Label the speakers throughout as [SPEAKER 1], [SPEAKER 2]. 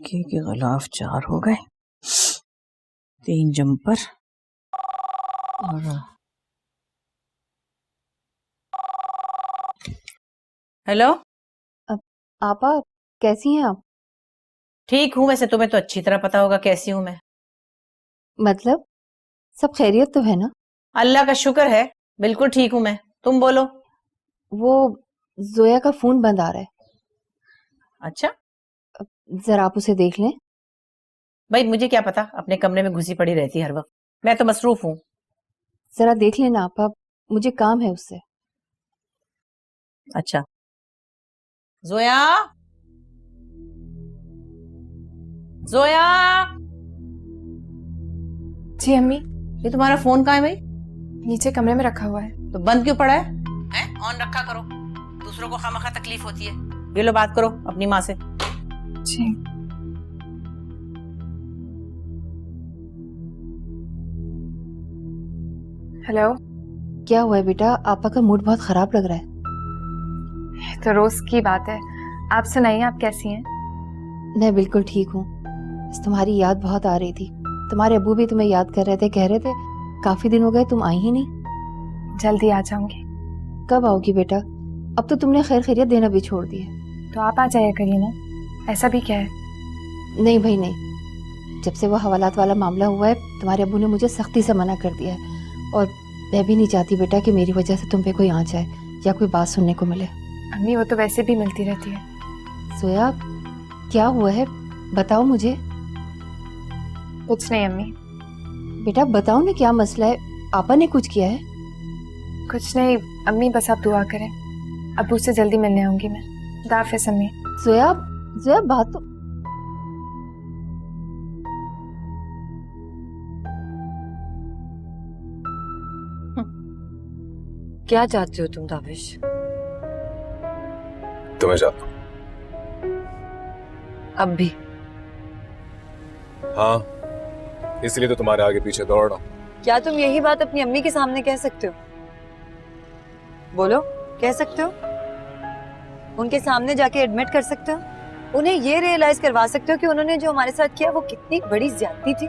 [SPEAKER 1] के खिलाफ 4 हो गए, 3 जंपर और हेलो।
[SPEAKER 2] आपा कैसी हैं आप?
[SPEAKER 1] ठीक हूँ, वैसे तुम्हें तो अच्छी तरह पता होगा कैसी हूँ मैं।
[SPEAKER 2] मतलब सब खैरियत तो है ना?
[SPEAKER 1] अल्लाह का शुक्र है, बिल्कुल ठीक हूँ मैं। तुम बोलो।
[SPEAKER 2] वो जोया का फोन बंद आ रहा है,
[SPEAKER 1] अच्छा
[SPEAKER 2] जरा आप उसे देख लें।
[SPEAKER 1] भाई, मुझे क्या पता, अपने कमरे में घुसी पड़ी रहती है हर वक्त, मैं तो मसरूफ हूँ।
[SPEAKER 2] जरा देख लेना आपा, मुझे काम है उससे।
[SPEAKER 1] अच्छा जोया, जोया,
[SPEAKER 3] जी अम्मी,
[SPEAKER 1] ये तुम्हारा फोन कहाँ है भाई?
[SPEAKER 3] नीचे कमरे में रखा हुआ है।
[SPEAKER 1] तो बंद क्यों पड़ा है? ऑन रखा करो, दूसरों को खामखा तकलीफ होती है। ये लो बात करो अपनी माँ से।
[SPEAKER 3] जी हेलो।
[SPEAKER 2] क्या हुआ है बेटा? आपा का मूड बहुत खराब लग रहा है।
[SPEAKER 3] तो रोज की बात है। आप सुनाइए, आप कैसी हैं?
[SPEAKER 2] मैं बिल्कुल ठीक हूँ, बस तुम्हारी याद बहुत आ रही थी। तुम्हारे अब्बू भी तुम्हें याद कर रहे थे, कह रहे थे काफी दिन हो गए तुम आई ही नहीं।
[SPEAKER 3] जल्दी आ जाऊंगी।
[SPEAKER 2] कब आओगी बेटा? अब तो तुमने खैर खैरियत देना भी छोड़ दी है।
[SPEAKER 3] तो आप आ जाया करिए ना, ऐसा भी क्या है।
[SPEAKER 2] नहीं भाई नहीं, जब से वो हवालात वाला मामला हुआ है तुम्हारे अब्बू ने मुझे सख्ती से मना कर दिया है, और मैं भी नहीं चाहती बेटा कि मेरी वजह से तुम पे कोई आँच आए या कोई बात सुनने को मिले।
[SPEAKER 3] अम्मी वो तो वैसे भी मिलती रहती है।
[SPEAKER 2] सोया, क्या हुआ है बताओ मुझे।
[SPEAKER 3] कुछ नहीं अम्मी।
[SPEAKER 2] बेटा बताओ ना क्या मसला है, आपा ने कुछ किया है?
[SPEAKER 3] कुछ नहीं अम्मी, बस आप दुआ करें। अब्बू से जल्दी मिलने आऊंगी मैं। खुदा हाफिज़ अम्मी।
[SPEAKER 2] सोया, सोया बात तो।
[SPEAKER 4] क्या चाहते हो तुम दाविश?
[SPEAKER 5] तुम्हें चाहता हूं।
[SPEAKER 4] अब भी?
[SPEAKER 5] हाँ, इसलिए तो तुम्हारे आगे पीछे दौड़ रहा हूं।
[SPEAKER 4] क्या तुम यही बात अपनी अम्मी के सामने कह सकते हो? बोलो, कह सकते हो? उनके सामने जाके एडमिट कर सकते हो? उन्हें ये रियलाइज करवा सकते हो कि उन्होंने जो हमारे साथ किया वो कितनी बड़ी ज्यादती थी?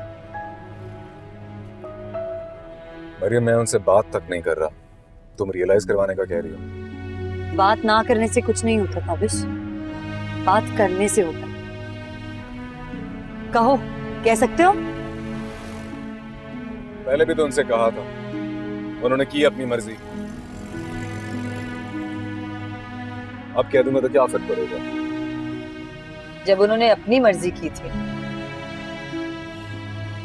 [SPEAKER 5] मरियम, मैं उनसे बात तक नहीं कर रहा, तुम रियलाइज करवाने का कह रही हो।
[SPEAKER 4] बात ना करने से कुछ नहीं होता दाविश, बात करने से होता। कहो, कह सकते हो?
[SPEAKER 5] पहले भी तो उनसे कहा था, उन्होंने की अपनी मर्जी। अब कह दूंगा तो क्या फर्क पड़ेगा?
[SPEAKER 4] जब उन्होंने अपनी मर्जी की थी,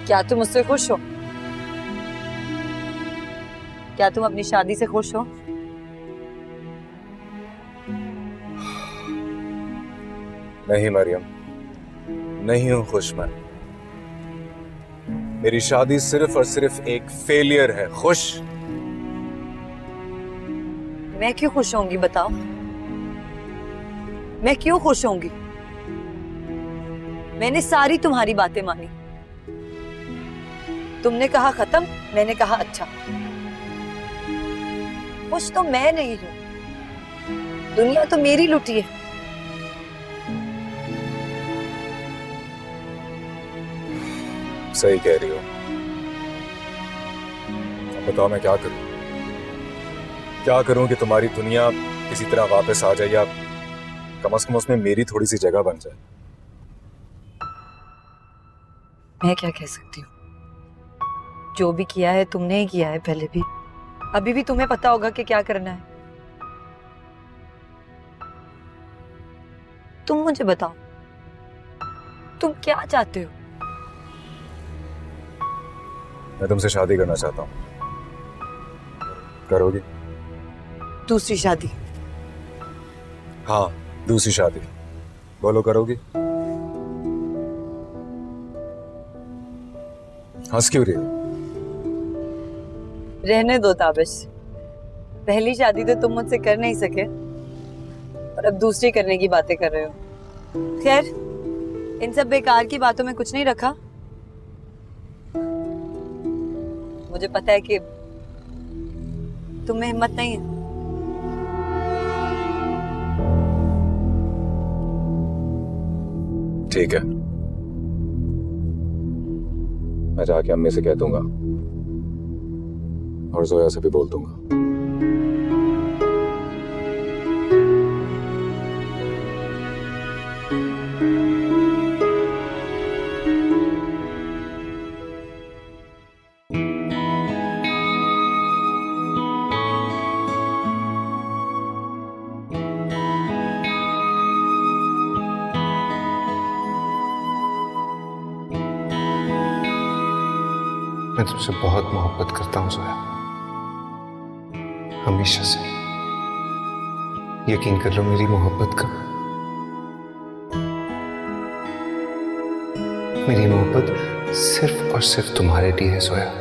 [SPEAKER 4] क्या तुम उससे खुश हो? क्या तुम अपनी शादी से खुश हो?
[SPEAKER 5] नहीं मरियम, नहीं हूं खुश मैं। मेरी शादी सिर्फ और सिर्फ एक फेलियर है। खुश?
[SPEAKER 4] मैं क्यों खुश होंगी बताओ? मैं क्यों खुश होंगी? मैंने सारी तुम्हारी बातें मानी। तुमने कहा खत्म, मैंने कहा अच्छा। खुश तो मैं नहीं हूं, दुनिया तो मेरी लुटी है।
[SPEAKER 5] सही कह रही हो। अब बताओ मैं क्या करूं? क्या करूं कि तुम्हारी दुनिया किसी तरह वापस आ जाए, या कम से कम उसमें मेरी थोड़ी सी जगह बन जाए।
[SPEAKER 4] मैं क्या कह सकती हूँ? जो भी किया है तुमने ही किया है, पहले भी, अभी भी तुम्हें पता होगा कि क्या करना है। तुम मुझे बताओ, तुम क्या चाहते हो?
[SPEAKER 5] मैं तुमसे शादी करना चाहता हूं, करोगी?
[SPEAKER 4] दूसरी शादी?
[SPEAKER 5] हाँ, दूसरी शादी। बोलो, करोगी? हंस क्यों रही हो?
[SPEAKER 4] रहने दो ताबिश, पहली शादी तो तुम मुझसे कर नहीं सके और अब दूसरी करने की बातें कर रहे हो। खैर, इन सब बेकार की बातों में कुछ नहीं रखा। मुझे पता है कि तुम्हें हिम्मत नहीं है।
[SPEAKER 5] ठीक है, मैं जाके अम्मी से कह दूंगा और जोया से भी बोल दूंगा।
[SPEAKER 6] मैं तुमसे बहुत मोहब्बत करता हूं जोया, हमेशा से। यकीन कर लो मेरी मोहब्बत का। मेरी मोहब्बत सिर्फ और सिर्फ तुम्हारे लिए है जोया।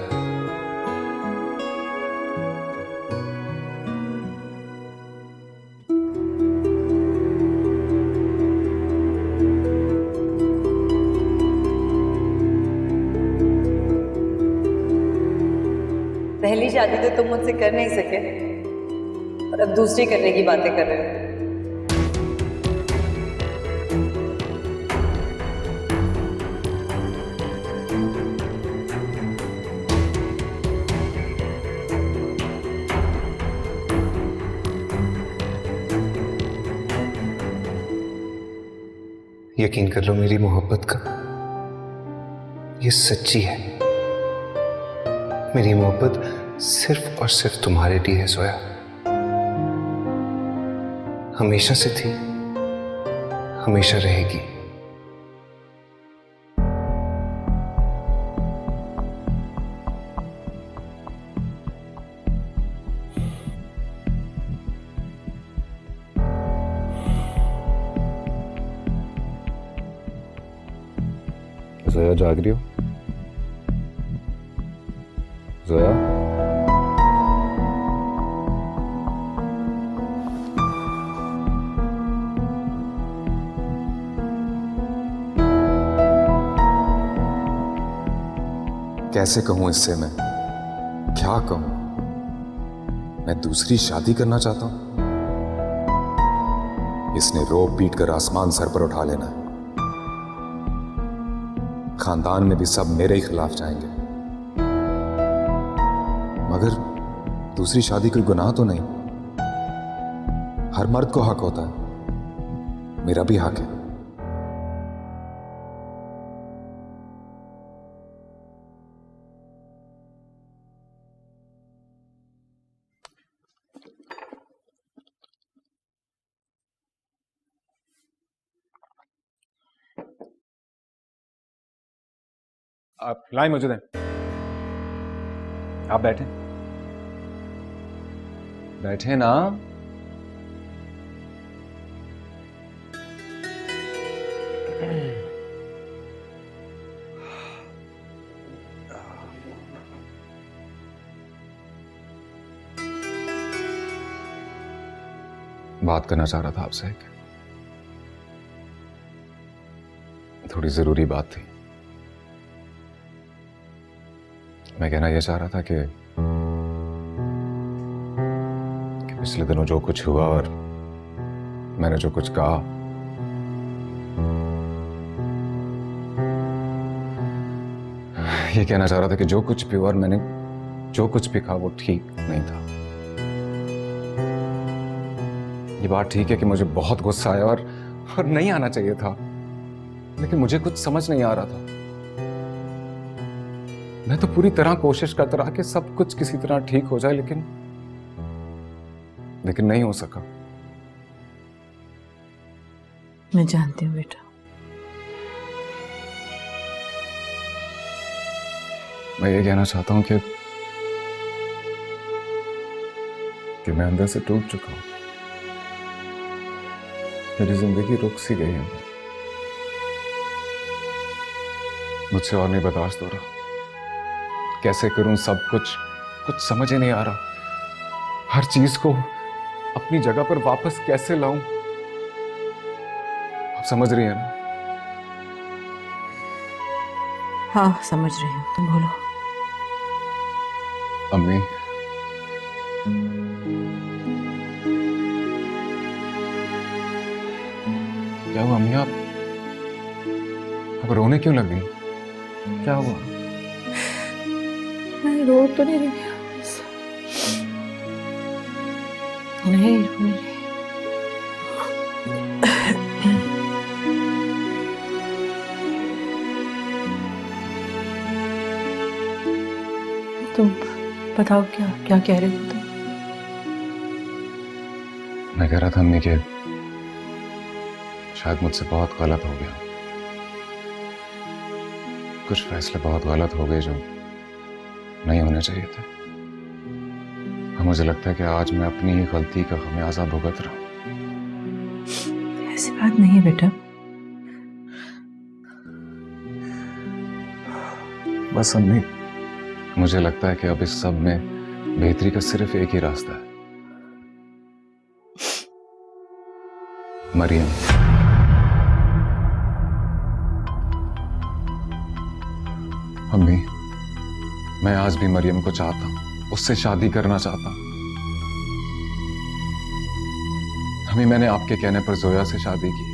[SPEAKER 4] पहली शादी तो तुम मुझसे कर नहीं सके और अब दूसरी करने की बातें कर रहे हो।
[SPEAKER 6] यकीन कर लो मेरी मोहब्बत का, ये सच्ची है। मेरी मोहब्बत सिर्फ और सिर्फ तुम्हारे लिए है जोया। हमेशा से थी, हमेशा रहेगी।
[SPEAKER 5] जोया जाग रही हो? जोया? कैसे कहूं इससे मैं? क्या कहूं? मैं दूसरी शादी करना चाहता हूं। इसने रोब पीट कर आसमान सर पर उठा लेना है। खानदान में भी सब मेरे ही खिलाफ जाएंगे। मगर दूसरी शादी कोई गुनाह तो नहीं। हर मर्द को हक होता है, मेरा भी हक है। आप लाएं, मुझे दें। आप बैठे बैठे ना। बात करना चाह रहा था आपसे, एक थोड़ी जरूरी बात थी। मैं कहना यह चाह रहा था कि पिछले दिनों जो कुछ हुआ और मैंने जो कुछ कहा, ये कहना चाह रहा था कि जो कुछ भी हुआ और मैंने जो कुछ भी कहा वो ठीक नहीं था। ये बात ठीक है कि मुझे बहुत गुस्सा आया और नहीं आना चाहिए था, लेकिन मुझे कुछ समझ नहीं आ रहा था। मैं तो पूरी तरह कोशिश करता रहा कि सब कुछ किसी तरह ठीक हो जाए, लेकिन नहीं हो सका।
[SPEAKER 1] मैं जानती हूँ बेटा।
[SPEAKER 5] मैं ये कहना चाहता हूं कि मैं अंदर से टूट चुका हूं। मेरी जिंदगी रुक सी गई है। मुझसे और नहीं बर्दाश्त हो रहा। कैसे करूं सब कुछ समझ ही नहीं आ रहा। हर चीज को अपनी जगह पर वापस कैसे लाऊं? आप समझ रही हैं ना?
[SPEAKER 1] हाँ समझ रही हूँ, तुम बोलो।
[SPEAKER 5] अम्मी, क्या हुआ अम्मी? आप रोने क्यों लग गई? क्या हुआ?
[SPEAKER 1] रो तो नहीं रही? नहीं रो नहीं रही। तुम बताओ क्या क्या कह रहे थे तुम?
[SPEAKER 5] मैं कह रहा था अम्मी कि शायद मुझसे बहुत गलत हो गया, कुछ फैसले बहुत गलत हो गए जो नहीं होने चाहिए थे। और मुझे लगता है कि आज मैं अपनी ही गलती का खमियाजा भुगत रहा हूं।
[SPEAKER 1] ऐसी बात नहीं है बेटा।
[SPEAKER 5] बस अम्मी, मुझे लगता है कि अब इस सब में बेहतरी का सिर्फ एक ही रास्ता है, मरियम। अम्मी, मैं आज भी मरियम को चाहता हूं, उससे शादी करना चाहता हूं। अम्मी, मैंने आपके कहने पर जोया से शादी की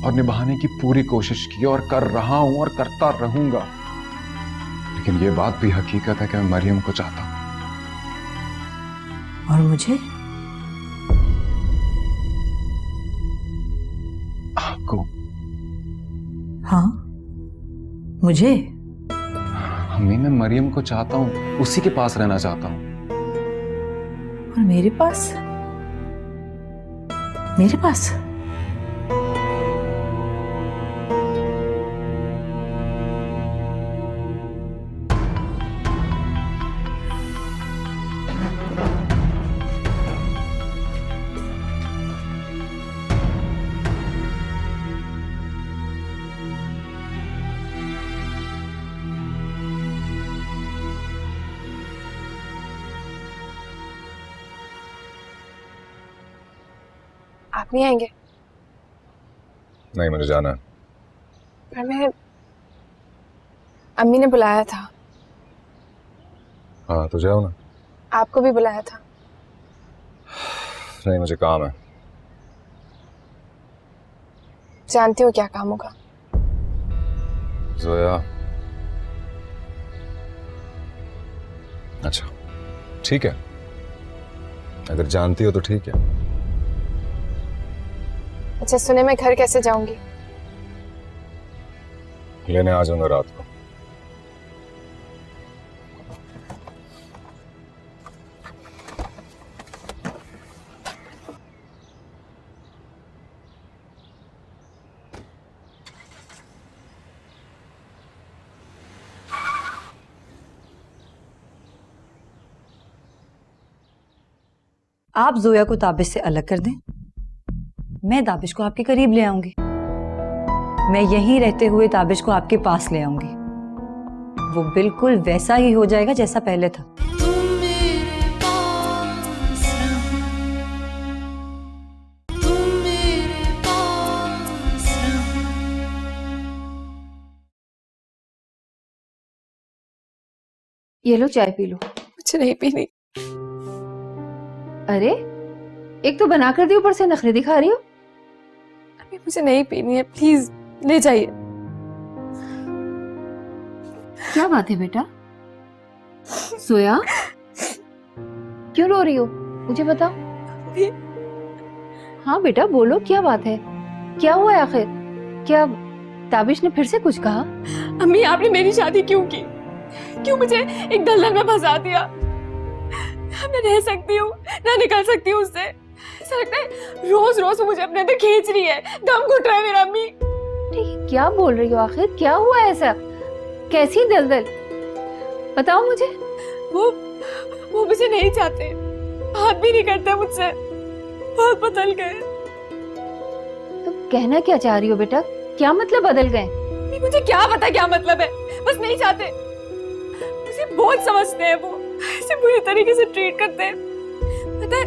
[SPEAKER 5] और निभाने की पूरी कोशिश की और कर रहा हूं और करता रहूंगा, लेकिन ये बात भी हकीकत है कि मैं मरियम को चाहता हूं।
[SPEAKER 1] और मुझे?
[SPEAKER 5] आपको?
[SPEAKER 1] हाँ, मुझे?
[SPEAKER 5] अम्मी, मैं मरियम को चाहता हूं, उसी के पास रहना चाहता हूं।
[SPEAKER 1] और मेरे पास? मेरे पास?
[SPEAKER 3] आप नहीं आएंगे?
[SPEAKER 5] नहीं, मुझे जाना है।
[SPEAKER 3] पर मैं, अम्मी ने बुलाया था।
[SPEAKER 5] हाँ तो जाओ ना।
[SPEAKER 3] आपको भी बुलाया था।
[SPEAKER 5] नहीं, मुझे काम है।
[SPEAKER 3] जानती हो क्या काम होगा?
[SPEAKER 5] जोया, अच्छा ठीक है, अगर जानती हो तो ठीक है।
[SPEAKER 3] अच्छा सुने, मैं घर कैसे जाऊंगी?
[SPEAKER 5] लेने आ जाऊंगा रात को।
[SPEAKER 4] आप जोया को ताबिश से अलग कर दें, मैं ताबिश को आपके करीब ले आऊंगी। मैं यहीं रहते हुए ताबिश को आपके पास ले आऊंगी। वो बिल्कुल वैसा ही हो जाएगा जैसा पहले था।
[SPEAKER 2] ये लो चाय पी लो।
[SPEAKER 3] मुझे नहीं पीनी।
[SPEAKER 2] अरे एक तो बना कर दी, ऊपर से नखरे दिखा रही हो।
[SPEAKER 3] अभी मुझे नहीं पीनी है, प्लीज ले जाइए।
[SPEAKER 2] क्या बात है बेटा? सोया, क्यों रो रही हो? मुझे बताओ। हाँ बेटा बोलो, क्या बात है? क्या हुआ है आखिर? क्या ताबिश ने फिर से कुछ कहा?
[SPEAKER 3] अम्मी आपने मेरी शादी क्यों की? क्यों मुझे एक दलदल में फंसा दिया? मैं रह सकती हूँ ना निकल सकती हूँ उससे? ऐसा लगता है रोज रोज मुझे अपने अंदर खींच रही है, दम घुट रहा है मेरा। अम्मी
[SPEAKER 2] क्या बोल रही हो? आखिर क्या हुआ ऐसा? कैसी दलदल? बताओ मुझे।
[SPEAKER 3] वो मुझे नहीं चाहते, बात भी नहीं करते मुझसे, बहुत बदल गए।
[SPEAKER 2] तो कहना क्या चाह रही हो बेटा? क्या मतलब बदल गए?
[SPEAKER 3] मुझे क्या पता क्या मतलब है, बस नहीं चाहते। मुझे बहुत समझते हैं, वो ऐसे बुरी तरीके से ट्रीट करते हैं। पता है,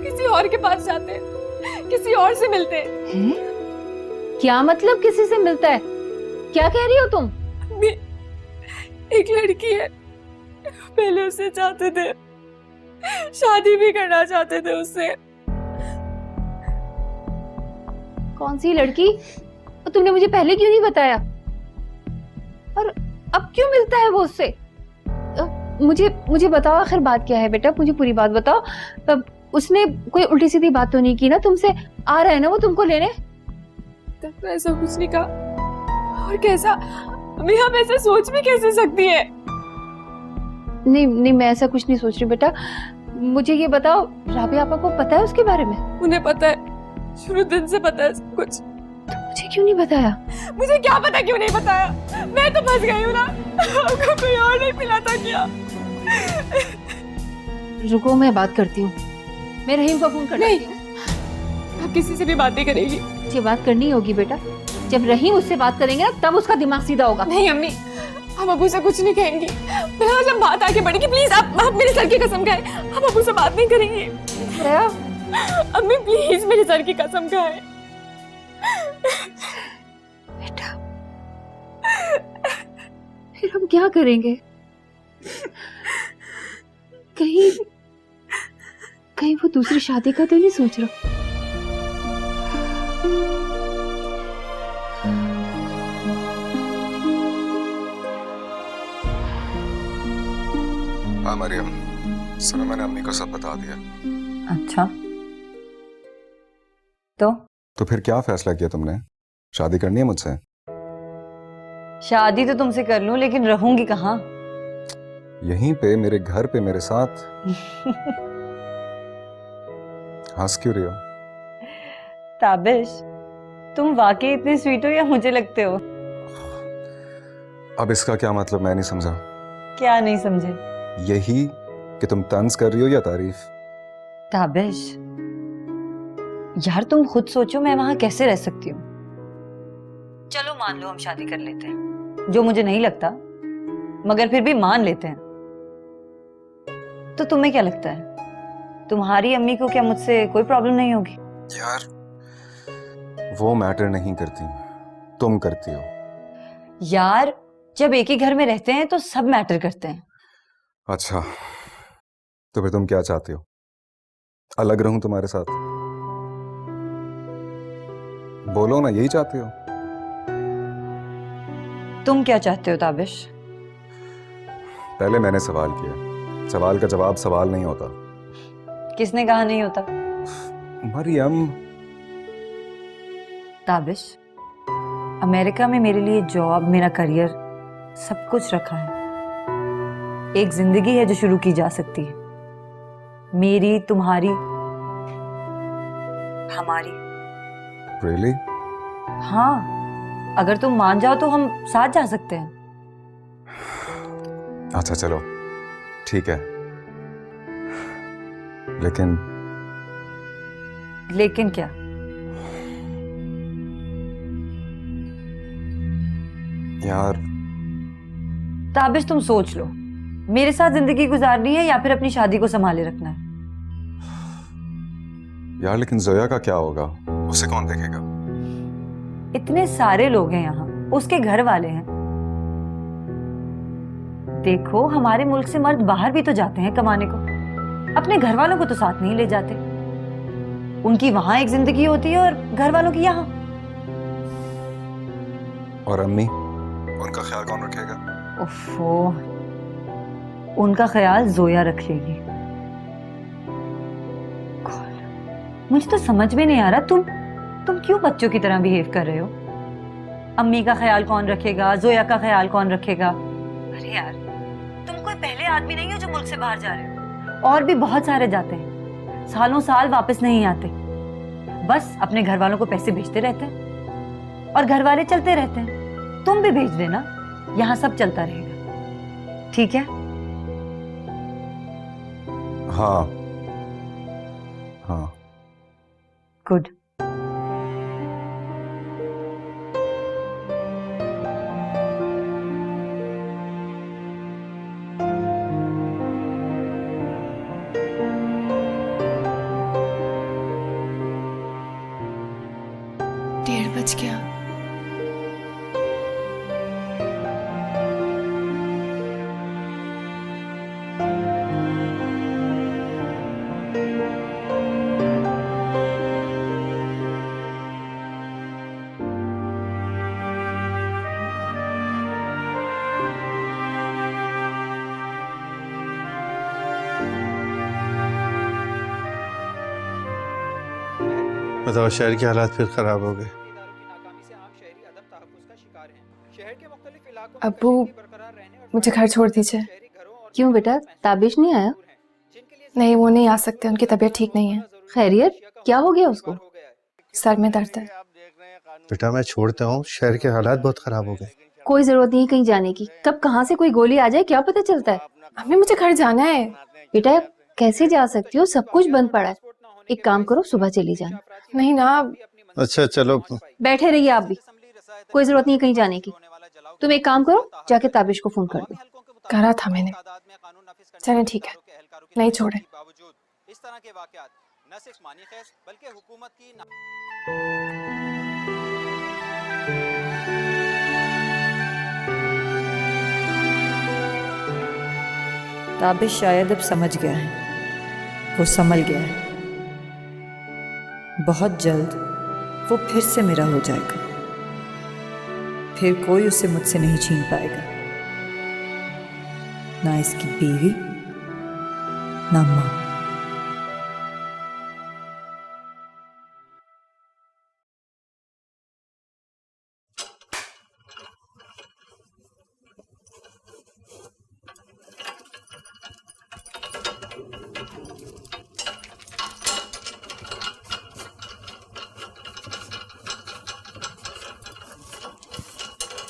[SPEAKER 3] किसी और के पास जाते हैं, किसी और से मिलते हैं।
[SPEAKER 2] क्या मतलब किसी से मिलता है? क्या कह रही हो तुम?
[SPEAKER 3] एक लड़की है, पहले उससे चाहते थे, शादी भी करना चाहते थे उससे।
[SPEAKER 2] कौन सी लड़की? और तुमने मुझे पहले क्यों नहीं बताया? और अब क्यों मिलता है वो उससे? मुझे मुझे बताओ आखिर बात क्या है बेटा, मुझे पूरी बात बताओ। अब उसने कोई उल्टी सीधी बात तो नहीं की ना तुमसे? आ रहा है ना वो तुमको लेने?
[SPEAKER 3] तो ऐसा कुछ नहीं कहा। और कैसा अम्मी, हम ऐसे सोच भी कैसे सकती है?
[SPEAKER 2] नहीं नहीं, मैं ऐसा कुछ नहीं सोच रही बेटा। मुझे ये बताओ, राबिया आपा को पता है उसके बारे में?
[SPEAKER 3] उन्हें पता है, शुरू दिन से पता है सब कुछ।
[SPEAKER 2] तो मुझे क्यों नहीं बताया?
[SPEAKER 3] मुझे क्या पता क्यों नहीं बताया? मैं तो फंस गई हूँ ना, आपको कोई और नहीं मिला था क्या?
[SPEAKER 2] रुको, मैं बात करती हूँ, मैं रहीम को फोन करती हूँ।
[SPEAKER 3] आप किसी से भी बात नहीं करेगी?
[SPEAKER 2] मुझे बात करनी होगी बेटा, जब रहीम उससे बात करेंगे ना तब उसका दिमाग सीधा होगा।
[SPEAKER 3] नहीं अम्मी, हम अबू से कुछ नहीं कहेंगी। पहले जब बात आगे बढ़ेगी, प्लीज आप मेरे सर की कसम खाएं, हम अबू से बात नहीं करेंगे।
[SPEAKER 2] दया,
[SPEAKER 3] अम्मी प्लीज मेरे सर की कसम खाएं।
[SPEAKER 2] बेटा फिर हम क्या करेंगे? कहीं कहीं वो दूसरी शादी का तो नहीं सोच रहा?
[SPEAKER 5] हाँ मरियम, सुनो मैंने अम्मी को सब बता दिया।
[SPEAKER 4] अच्छा, तो
[SPEAKER 5] फिर क्या फैसला किया तुमने? शादी करनी है मुझसे?
[SPEAKER 4] शादी तो तुमसे कर लूं, लेकिन रहूंगी कहाँ?
[SPEAKER 5] यहीं पे, मेरे घर पे, मेरे साथ। हंस क्यों रही हो?
[SPEAKER 4] ताबिश, तुम वाकई इतने स्वीट हो या मुझे लगते हो?
[SPEAKER 5] अब इसका क्या मतलब, मैं नहीं समझा।
[SPEAKER 4] क्या नहीं समझे?
[SPEAKER 5] यही कि तुम तंज कर रही हो या तारीफ?
[SPEAKER 4] ताबिश यार, तुम खुद सोचो मैं वहां कैसे रह सकती हूँ। चलो मान लो हम शादी कर लेते हैं, जो मुझे नहीं लगता, मगर फिर भी मान लेते हैं। तो तुम्हें क्या लगता है, तुम्हारी अम्मी को क्या मुझसे कोई प्रॉब्लम नहीं होगी?
[SPEAKER 5] यार वो मैटर नहीं करती, तुम करती हो।
[SPEAKER 4] यार जब एक ही घर में रहते हैं तो सब मैटर करते हैं।
[SPEAKER 5] अच्छा, तो फिर तुम क्या चाहती हो? अलग रहूं तुम्हारे साथ? बोलो ना, यही चाहती हो?
[SPEAKER 4] तुम क्या चाहते हो ताबिश?
[SPEAKER 5] पहले मैंने सवाल किया, सवाल का जवाब सवाल नहीं होता।
[SPEAKER 4] किसने कहा नहीं होता?
[SPEAKER 5] मरियम,
[SPEAKER 4] ताबिश, अमेरिका में मेरे लिए जॉब, मेरा करियर, सब कुछ रखा है। एक जिंदगी है जो शुरू की जा सकती है, मेरी, तुम्हारी, हमारी।
[SPEAKER 5] रियली?
[SPEAKER 4] हाँ, अगर तुम मान जाओ तो हम साथ जा सकते हैं।
[SPEAKER 5] अच्छा चलो ठीक है, लेकिन
[SPEAKER 4] लेकिन क्या?
[SPEAKER 5] यार
[SPEAKER 4] ताबिश तुम सोच लो, मेरे साथ जिंदगी गुजारनी है या फिर अपनी शादी को संभाले रखना है?
[SPEAKER 5] यार लेकिन जोया का क्या होगा, उसे कौन देखेगा?
[SPEAKER 4] इतने सारे लोग हैं यहाँ, उसके घर वाले हैं। देखो, हमारे मुल्क से मर्द बाहर भी तो जाते हैं कमाने को, अपने घर वालों को तो साथ नहीं ले जाते। उनकी वहां एक जिंदगी होती है और घर वालों की यहाँ।
[SPEAKER 5] और अम्मी, उनका ख्याल कौन रखेगा?
[SPEAKER 4] ओफो, उनका ख्याल जोया रख लेगी। मुझे तो समझ में नहीं आ रहा, तुम क्यों बच्चों की तरह बिहेव कर रहे हो? अम्मी का ख्याल कौन रखेगा, जोया का ख्याल कौन रखेगा? अरे यार, तुम कोई पहले आदमी नहीं हो जो मुल्क से बाहर जा रहे हो। और भी बहुत सारे जाते हैं, सालों साल वापस नहीं आते, बस अपने घर वालों को पैसे भेजते रहते हैं और घर वाले चलते रहते हैं। तुम भी भेज देना, यहाँ सब चलता रहेगा, ठीक है?
[SPEAKER 5] हाँ हाँ।
[SPEAKER 4] गुड।
[SPEAKER 3] डेढ़ बज गया।
[SPEAKER 7] बताओ, शहर के हालात फिर खराब हो गए।
[SPEAKER 3] अब्बू, मुझे घर छोड़ दीजिए।
[SPEAKER 2] क्यों बेटा, ताबिश नहीं आया?
[SPEAKER 3] नहीं, वो नहीं आ सकते, उनकी तबीयत ठीक नहीं है।
[SPEAKER 2] खैरियत, क्या हो गया उसको?
[SPEAKER 3] सर में दर्द है।
[SPEAKER 7] बेटा मैं छोड़ता हूँ, शहर के हालात बहुत खराब हो गए।
[SPEAKER 2] कोई जरूरत नहीं कहीं जाने की, कब कहाँ से कोई गोली आ जाए क्या पता चलता है।
[SPEAKER 3] अम्मी, मुझे घर जाना है।
[SPEAKER 2] बेटा कैसे जा सकती हो, सब कुछ बंद पड़ा है। एक काम करो, सुबह चली जाना।
[SPEAKER 3] नहीं ना,
[SPEAKER 7] अच्छा चलो।
[SPEAKER 2] बैठे रहिए आप भी, कोई जरूरत नहीं कहीं जाने की। तुम एक काम करो, जाके ताबिश को फोन कर दो।
[SPEAKER 3] करा था मैंने। चलें ठीक है, नहीं छोड़े।
[SPEAKER 8] इस तरह के वाकयात न सिर्फ मानी खैस बल्कि हुकूमत की
[SPEAKER 4] ताबिश शायद अब समझ गया है, वो संभल गया है। बहुत जल्द वो फिर से मेरा हो जाएगा, फिर कोई उसे मुझसे नहीं छीन पाएगा, ना इसकी बीवी ना माँ।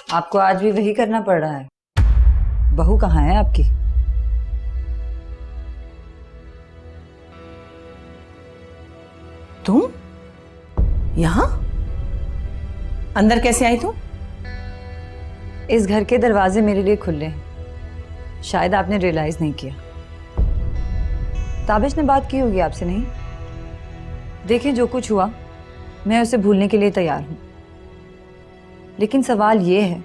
[SPEAKER 4] आपको आज भी वही करना पड़ रहा है। बहू कहाँ है आपकी?
[SPEAKER 1] तुम यहाँ अंदर कैसे आई तुम?
[SPEAKER 4] इस घर के दरवाजे मेरे लिए खुले हैं, शायद आपने रियलाइज नहीं किया। ताबिश ने बात की होगी आपसे, नहीं? देखें, जो कुछ हुआ मैं उसे भूलने के लिए तैयार हूं, लेकिन सवाल ये है,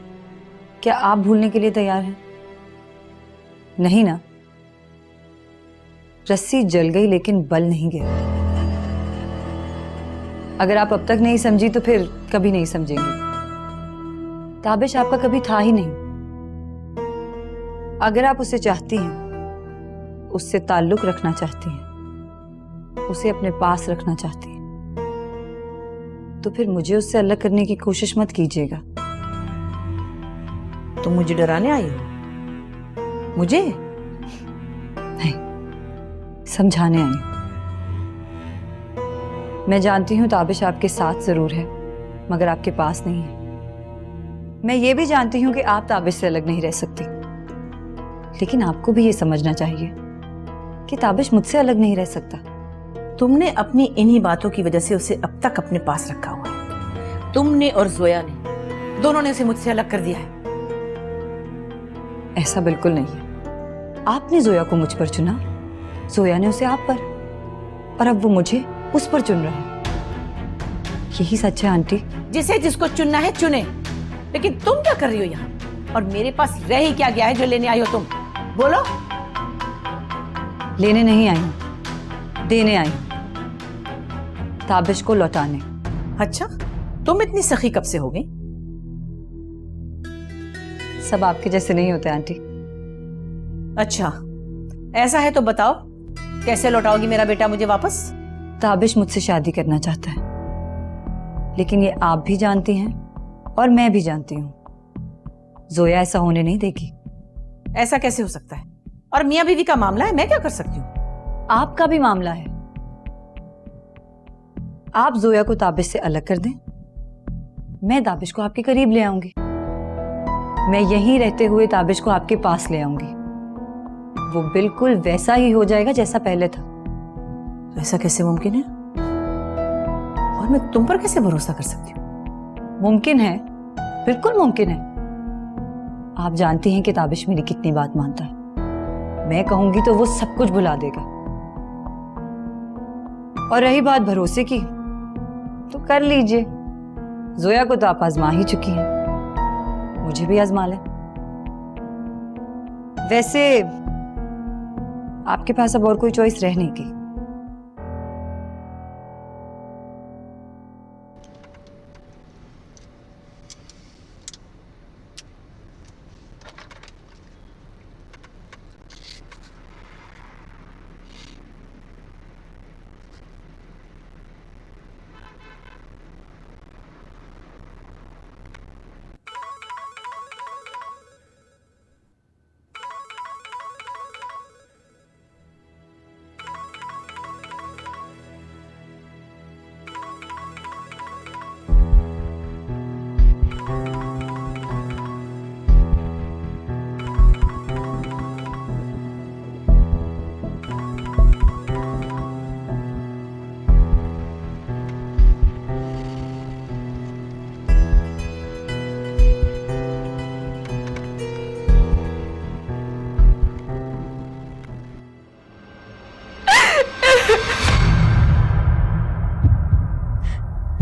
[SPEAKER 4] क्या आप भूलने के लिए तैयार हैं? नहीं ना? रस्सी जल गई लेकिन बल नहीं गया। अगर आप अब तक नहीं समझी तो फिर कभी नहीं समझेंगी। ताबिश आपका कभी था ही नहीं। अगर आप उसे चाहती हैं, उससे ताल्लुक रखना चाहती हैं, उसे अपने पास रखना चाहती हैं, तो फिर मुझे उससे अलग करने की कोशिश मत कीजिएगा।
[SPEAKER 1] तुम मुझे डराने आई हो? मुझे
[SPEAKER 4] नहीं, समझाने आई हूं। मैं जानती हूं ताबिश आपके साथ जरूर है, मगर आपके पास नहीं है। मैं ये भी जानती हूं कि आप ताबिश से अलग नहीं रह सकती, लेकिन आपको भी ये समझना चाहिए कि ताबिश मुझसे अलग नहीं रह सकता।
[SPEAKER 1] तुमने अपनी इन्हीं बातों की वजह से उसे अब तक अपने पास रखा हुआ है। तुमने और जोया ने, दोनों ने उसे मुझसे अलग कर दिया है।
[SPEAKER 4] ऐसा बिल्कुल नहीं है। आपने जोया को मुझ पर चुना, जोया ने उसे आप पर, और अब वो मुझे उस पर चुन रहा है। यही सच है आंटी।
[SPEAKER 1] जिसे जिसको चुनना है चुने, लेकिन तुम क्या कर रही हो यहाँ? और मेरे पास रह ही क्या गया है जो लेने आई हो तुम? बोलो।
[SPEAKER 4] लेने नहीं आई हूं, देने आई हूं, ताबिश को लौटाने।
[SPEAKER 1] अच्छा, तुम इतनी सखी कब से हो गई?
[SPEAKER 4] सब आपके जैसे नहीं होते आंटी।
[SPEAKER 1] अच्छा, ऐसा है तो बताओ, कैसे लौटाओगी मेरा बेटा मुझे वापस?
[SPEAKER 4] ताबिश मुझसे शादी करना चाहता है, लेकिन ये आप भी जानती हैं और मैं भी जानती हूं, जोया ऐसा होने नहीं देगी।
[SPEAKER 1] ऐसा कैसे हो सकता है? और मियां बीवी का मामला है, मैं क्या कर सकती हूँ?
[SPEAKER 4] आपका भी मामला है। आप जोया को ताबिश से अलग कर दें, मैं ताबिश को आपके करीब ले आऊंगी। मैं यहीं रहते हुए ताबिश को आपके पास ले आऊंगी। वो बिल्कुल वैसा ही हो जाएगा जैसा पहले था।
[SPEAKER 1] ऐसा कैसे मुमकिन है? और मैं तुम पर कैसे भरोसा कर सकती हूँ?
[SPEAKER 4] मुमकिन है, बिल्कुल मुमकिन है। आप जानती हैं कि ताबिश मेरी कितनी बात मानता है। मैं कहूंगी तो वो सब कुछ भुला देगा। और रही बात भरोसे की, तो कर लीजिए। जोया को तो आप आजमा ही चुकी हैं, मुझे भी आजमा लें। वैसे आपके पास अब और कोई चॉइस रह नहीं गई।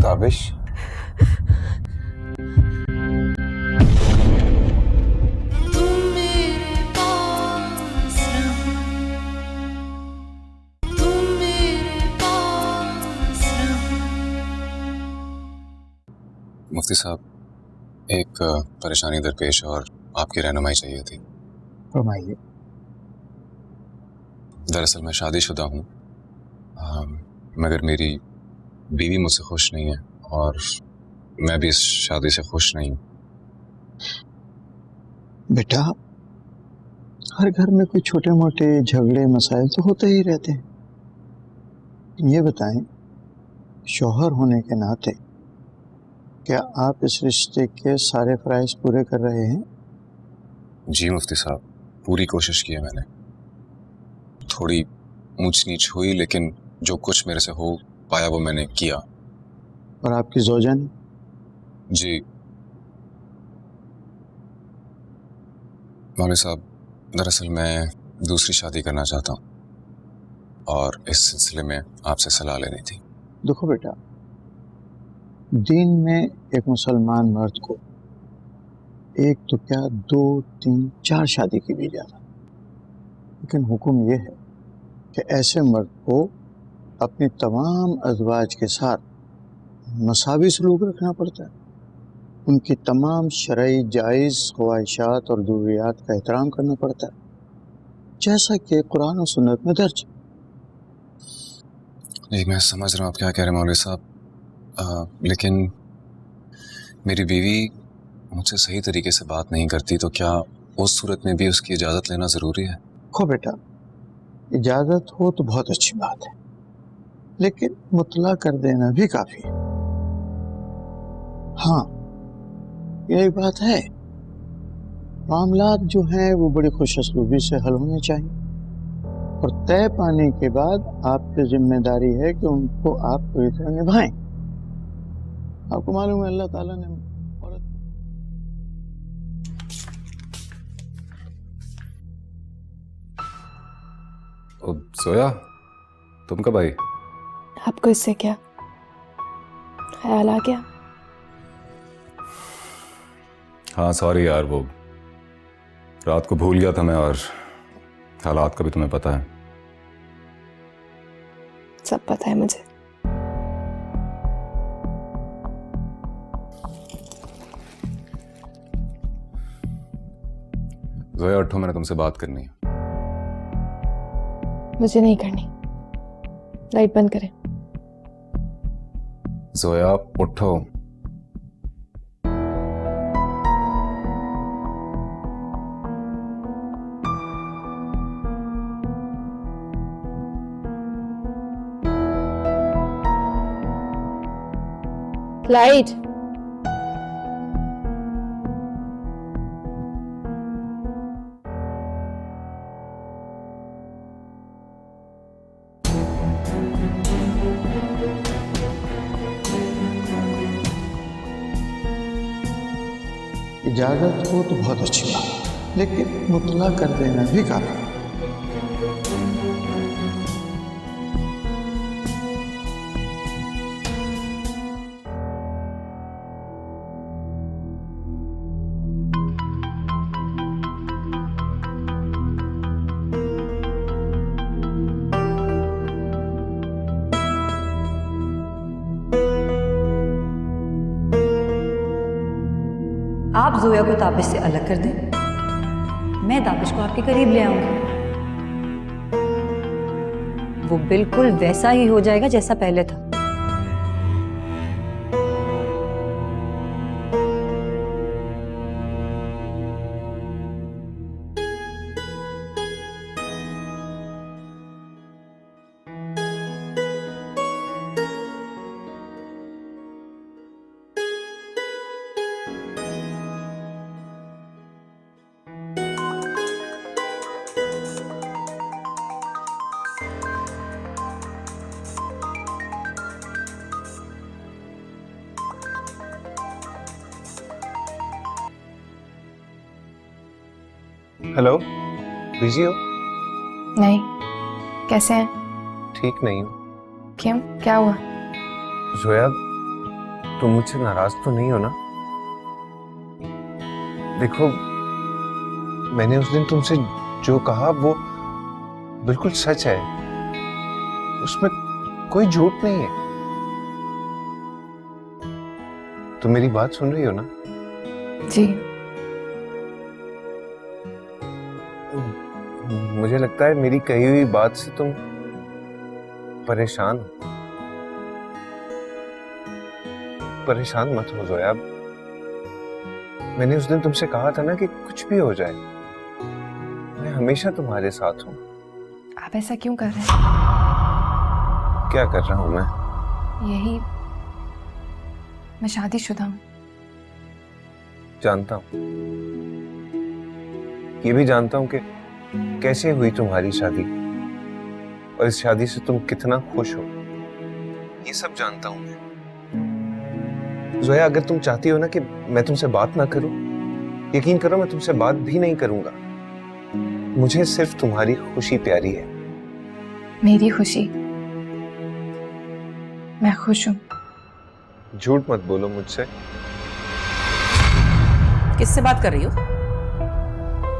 [SPEAKER 6] ताबिश,
[SPEAKER 5] मुफ्ती साहब, एक परेशानी दरपेश और आपकी रहनुमाई चाहिए थी।
[SPEAKER 7] फरमाइए।
[SPEAKER 5] दरअसल मैं शादीशुदा हूँ, मगर मेरी बीवी मुझसे खुश नहीं है और मैं भी इस शादी से खुश नहीं हूँ।
[SPEAKER 9] बेटा, हर घर में कोई छोटे मोटे झगड़े मसाइल तो होते ही रहते हैं। ये बताएं, शौहर होने के नाते क्या आप इस रिश्ते के सारे फ़राइज़ पूरे कर रहे हैं?
[SPEAKER 5] जी मुफ्ती साहब, पूरी कोशिश की है मैंने। थोड़ी ऊंच नीच हुई, लेकिन जो कुछ मेरे से हो पाया वो मैंने किया।
[SPEAKER 9] और आपकी ज़ौजा ने?
[SPEAKER 5] जी मौलवी साहब, दरअसल मैं दूसरी शादी करना चाहता हूँ और इस सिलसिले में आपसे सलाह लेनी थी।
[SPEAKER 9] देखो बेटा, दीन में एक मुसलमान मर्द को एक तो क्या 2, 3, 4 शादी की भी इजाज़त, लेकिन हुक्म यह है कि ऐसे मर्द को अपनी तमाम अज़वाज के साथ मसावी सलूक रखना पड़ता है। उनकी तमाम शरई जायज़ ख्वाहिशात और ज़रूरियात का एहतराम करना पड़ता है, जैसा कि कुरान और सुन्नत में दर्ज है।
[SPEAKER 5] जी मैं समझ रहा हूँ आप क्या कह रहे हैं मौलवी साहब, लेकिन मेरी बीवी मुझसे सही तरीके से बात नहीं करती, तो क्या उस सूरत में भी उसकी इजाज़त लेना ज़रूरी है?
[SPEAKER 9] खो बेटा, इजाज़त हो तो बहुत अच्छी बात है, लेकिन मुतला कर देना भी काफ़ी है। हाँ, यही बात है, मामलात जो हैं वो बड़ी खुशअस्लूबी से हल होने चाहिए और तय पाने के बाद आपकी जिम्मेदारी है कि उनको आप पूरी तरह निभाएं। आपको मालूम है अल्लाह ताला ने औरत
[SPEAKER 5] सोया, तुम कब आई?
[SPEAKER 3] आपको इससे क्या ख्याल आ गया?
[SPEAKER 5] हाँ सॉरी यार, वो रात को भूल गया था मैं, और हालात का भी तुम्हें पता है।
[SPEAKER 3] सब पता है मुझे।
[SPEAKER 5] जोया उठो, मैंने तुमसे बात करनी है।
[SPEAKER 3] मुझे नहीं करनी, लाइट बंद करें।
[SPEAKER 5] जोया उठो।
[SPEAKER 3] लाइट।
[SPEAKER 9] इजाज़त हो तो बहुत अच्छी बात है, लेकिन मुतला कर देना भी काफ़ी है।
[SPEAKER 4] आप जोया को ताबिश से अलग कर दें, मैं ताबिश को आपके करीब ले आऊंगी। वो बिल्कुल वैसा ही हो जाएगा जैसा पहले था।
[SPEAKER 6] हेलो, बिजी हो?
[SPEAKER 3] नहीं, कैसे हैं?
[SPEAKER 6] ठीक नहीं हूँ।
[SPEAKER 3] क्यों, क्या हुआ?
[SPEAKER 6] जोया, तुम मुझसे नाराज तो नहीं हो ना? देखो, मैंने उस दिन तुमसे जो कहा वो बिल्कुल सच है, उसमें कोई झूठ नहीं है। तुम मेरी बात सुन रही हो ना?
[SPEAKER 3] जी।
[SPEAKER 6] मुझे लगता है मेरी कही हुई बात से तुम परेशान हो। परेशान मत हो जोया। मैंने उस दिन तुमसे कहा था ना कि कुछ भी हो जाए मैं हमेशा तुम्हारे साथ हूं।
[SPEAKER 3] आप ऐसा क्यों कर रहे हैं?
[SPEAKER 6] क्या कर रहा हूं मैं?
[SPEAKER 3] यही, मैं शादीशुदा हूँ।
[SPEAKER 6] जानता हूं, ये भी जानता हूं कि कैसे हुई तुम्हारी शादी और इस शादी से तुम कितना खुश हो, ये सब जानता हूं मैं। जोया, अगर तुम चाहती हो ना कि मैं तुमसे बात ना करूं, यकीन करो मैं तुमसे बात भी नहीं करूंगा। मुझे सिर्फ तुम्हारी खुशी प्यारी है।
[SPEAKER 3] मेरी खुशी? मैं खुश हूँ।
[SPEAKER 6] झूठ मत बोलो मुझसे।
[SPEAKER 1] किससे बात कर रही हो?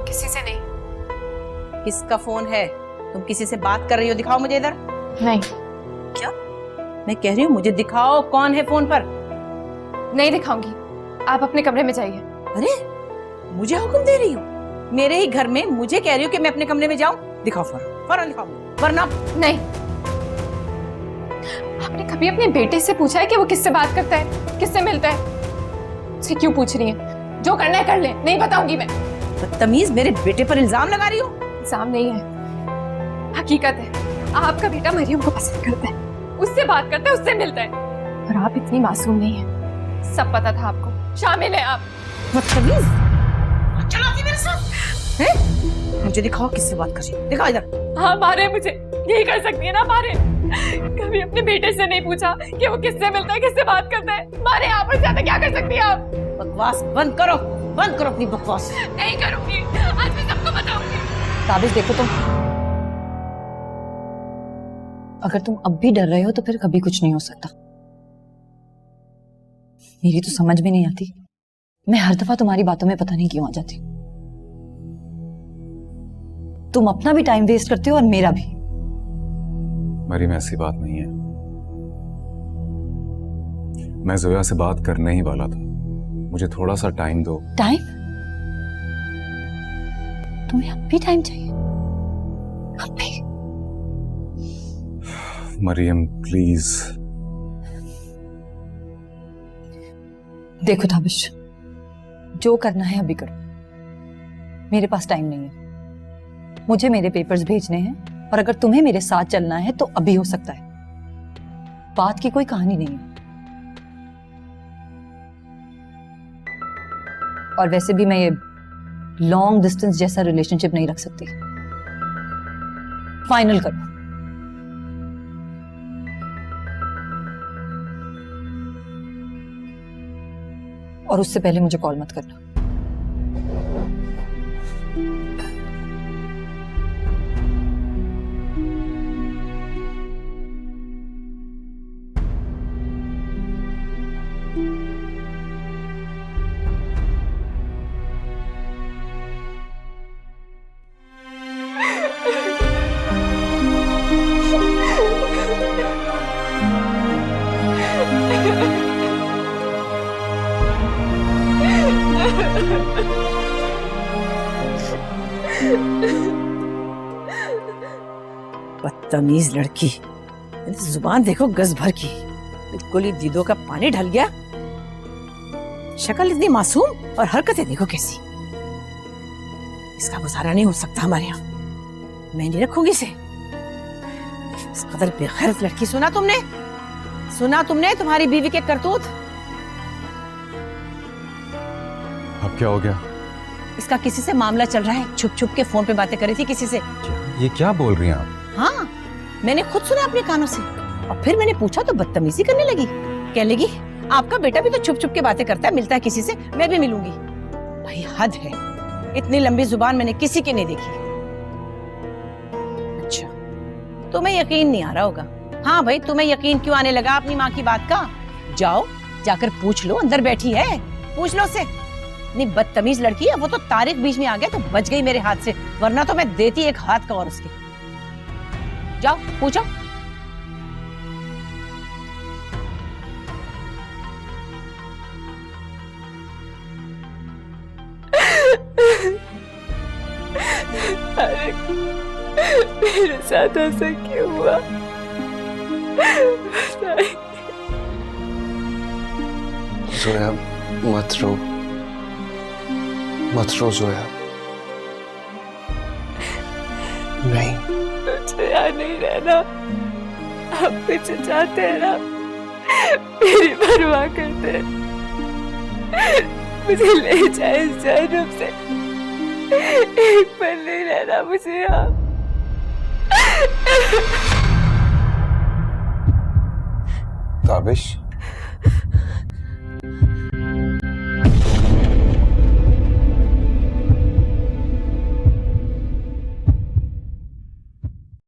[SPEAKER 3] किसी से नहीं।
[SPEAKER 1] किसका फोन है? तुम किसी से बात कर रही हो? दिखाओ मुझे इधर।
[SPEAKER 3] नहीं।
[SPEAKER 1] क्या? मैं कह रही हूँ मुझे दिखाओ कौन है फोन पर।
[SPEAKER 3] नहीं दिखाऊंगी, आप अपने कमरे में जाइए।
[SPEAKER 1] अरे, मुझे हुक्म दे रही हो? मेरे ही घर में मुझे कह रही हो कि मैं अपने कमरे में जाऊं? दिखाओ फौरन, फौरन दिखाओ, वरना।
[SPEAKER 3] नहीं। आपने कभी अपने बेटे से पूछा है कि वो किससे बात करता है, किससे मिलता है? मुझसे क्यों पूछ रही है? जो करना है कर ले, नहीं बताऊंगी मैं।
[SPEAKER 1] बदतमीज, मेरे बेटे पर इल्जाम लगा रही हो?
[SPEAKER 3] इल्जाम नहीं है, हकीकत है। आपका बेटा मरियम को पसंद करता है, उससे बात करता है, उससे मिलता है। और आप इतनी मासूम नहीं है, सब पता था आपको। शामिल है आप।
[SPEAKER 1] बदतमीज, चलाती मेरे साथ हैं? मुझे दिखाओ किससे बात कर रही हो, दिखाओ इधर।
[SPEAKER 3] हाँ मारे मुझे, यही कर सकती है ना, मारे। कभी अपने बेटे से नहीं पूछा कि वो किससे मिलता है, किससे बात करता है? मारे आप, और ज्यादा क्या कर सकती है आप?
[SPEAKER 1] बकवास बंद करो, बंद करो अपनी बकवास।
[SPEAKER 3] नहीं करूंगी, आज मैं सबको बताऊंगी।
[SPEAKER 4] ताबिश देखो तुम, अगर तुम अब भी डर रहे हो तो फिर कभी कुछ नहीं हो सकता। मेरी तो समझ में नहीं आती, मैं हर दफा तुम्हारी बातों में पता नहीं क्यों आ जाती। तुम अपना भी टाइम वेस्ट करते हो और मेरा भी।
[SPEAKER 5] मरियम, ऐसी बात नहीं है। मैं जोया से बात करने ही वाला था, मुझे थोड़ा सा टाइम दो।
[SPEAKER 4] टाइम? तुम्हें अब भी टाइम चाहिए? अब भी?
[SPEAKER 5] मरियम प्लीज।
[SPEAKER 4] देखो ताबिश, जो करना है अभी करो, मेरे पास टाइम नहीं है। मुझे मेरे पेपर्स भेजने हैं और अगर तुम्हें मेरे साथ चलना है तो अभी हो सकता है, बात की कोई कहानी नहीं है। और वैसे भी मैं ये लॉन्ग डिस्टेंस जैसा रिलेशनशिप नहीं रख सकती। फाइनल करो। और उससे पहले मुझे कॉल मत करना।
[SPEAKER 1] बदतमीज लड़की, जुबान देखो गज भर की, बिल्कुल ही दीदों का पानी ढल गया। शक्ल इतनी मासूम और हरकतें देखो कैसी। इसका गुजारा नहीं हो सकता हमारे यहाँ, मैं नहीं रखूंगी इसे। इस कदर बेगैरत लड़की। सुना तुमने? सुना तुमने तुम्हारी बीवी के करतूत?
[SPEAKER 5] अब क्या हो गया?
[SPEAKER 1] इसका किसी से मामला चल रहा है, छुप छुप के फोन पे बातें कर रही थी किसी से।
[SPEAKER 5] ये क्या बोल रही हैं आप?
[SPEAKER 1] हाँ, मैंने खुद सुना अपने कानों से, और फिर मैंने पूछा तो बदतमीजी करने लगी। कहने लगी आपका बेटा भी तो छुप छुप के बातें करता है, मिलता है किसी से, मैं भी मिलूंगी। भाई हद है, इतनी लंबी जुबान मैंने किसी की नहीं देखी। अच्छा, तुम्हें यकीन नहीं आ रहा होगा। हाँ भाई, तुम्हें यकीन क्यों आने लगा अपनी माँ की बात का? जाओ जाकर पूछ लो, अंदर बैठी है, पूछ लो उससे। नहीं बदतमीज लड़की है वो तो। तारिक बीच में आ गया तो बच गई मेरे हाथ से, वरना तो मैं देती एक हाथ का और उसके। जाओ पूछो।
[SPEAKER 3] तारिक, मेरे साथ ऐसा क्यों हुआ?
[SPEAKER 6] जोया मत रो, मत रो जोया। नहीं,
[SPEAKER 3] मुझे यहाँ नहीं रहना। आप मुझे चाहते हैं ना, मेरी परवाह करते हैं। मुझे ले जाए इस जहन्नुम से, एक पल नहीं रहना मुझे यहाँ।
[SPEAKER 6] ताबिश,